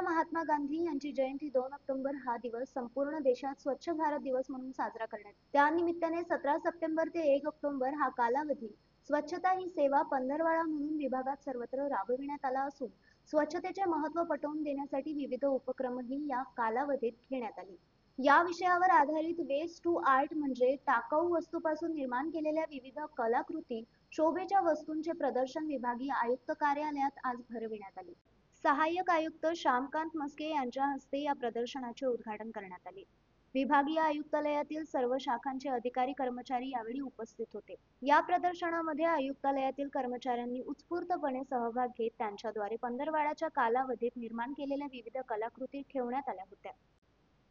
महात्मा गांधी यांची जयंती 2 ऑक्टोबर हा दिवस संपूर्ण देशात स्वच्छ भारत दिवस म्हणून साजरा करण्यात. त्यानिमित्ताने 17 सप्टेंबर ते 1 ऑक्टोबर हा कालावधी स्वच्छता ही सेवा पंधरवडा म्हणून विभागात सर्वत्र राबविण्यात आला असून स्वच्छतेचे महत्त्व पटवून देण्यासाठी विविध उपक्रमही या कालावधीत घेण्यात आले. या विषयावर आधारित वेस्ट टू आर्ट म्हणजे टाकाऊ वस्तूपासून निर्माण केलेल्या विविध कलाकृती शोभेच्या वस्तूंचे प्रदर्शन विभागीय आयुक्त कार्यालयात आज भरविण्यात आले. सहाय्यक आयुक्त श्यामकांत मस्के यांच्या हस्ते या प्रदर्शनाचे उद्घाटन करण्यात आले. विभागीय आयुक्तालयातील सर्व शाखांचे अधिकारी कर्मचारी यावेळी उपस्थित होते. या प्रदर्शनामध्ये आयुक्तालयातील कर्मचाऱ्यांनी उत्स्फूर्तपणे सहभाग घेत त्यांच्याद्वारे पंधरवड्याच्या कालावधीत निर्माण केलेल्या विविध कलाकृती ठेवण्यात आल्या होत्या.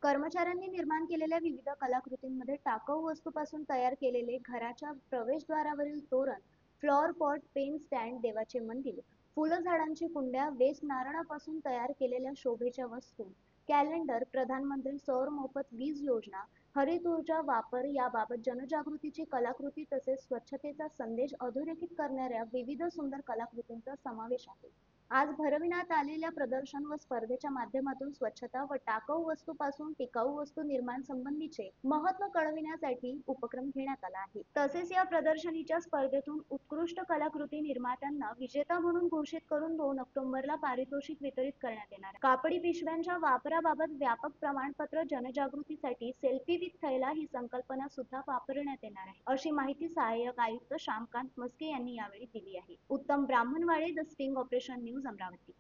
कर्मचाऱ्यांनी निर्माण केलेल्या विविध कलाकृतींमध्ये टाकाऊ वस्तूपासून तयार केलेले घराच्या प्रवेशद्वारावरील तोरण, फ्लॉवर पॉट, पेन स्टँड, देवाचे मंदिर, फुलं झाडांची कुंड्या, वेस्ट नारळापासून तयार केलेल्या शोभेच्या वस्तू, कॅलेंडर, प्रधानमंत्री सौर मोफत वीज योजना, हरित ऊर्जा वापर याबाबत जनजागृतीची कलाकृती तसेच स्वच्छतेचा संदेश अधोरेखित करणाऱ्या विविध सुंदर कलाकृतींचा समावेश आहे. आज भरविण्यात आलेल्या प्रदर्शन व स्पर्धेच्या माध्यमातून स्वच्छता व टाकाऊ वस्तूपासून टिकाऊ वस्तू निर्माण संबंधीचे महत्त्व कळविण्यासाठी उपक्रम घेण्यात आला आहे. तसेच या प्रदर्शनीच्या स्पर्धेतून उत्कृष्ट कलाकृती निर्मात्यांना विजेता म्हणून घोषित करून 2 ऑक्टोबरला पारितोषिक वितरित करण्यात येणार आहे. कापडी पिशव्यांच्या वापराबाबत व्यापक प्रमाणपत्र, जनजागृतीसाठी सेल्फी विथ थैला ही संकल्पना सुद्धा वापरण्यात येणार आहे, अशी माहिती सहाय्यक आयुक्त श्यामकांत मस्के यांनी यावेळी दिली आहे. Uttam Brahmanwade, the sting operation news, Amravati.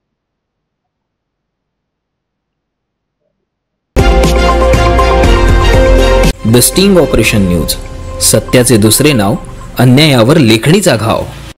The sting operation news, सत्याचे दुसरे नाव, अन्यायावर लेखणीचा घाव.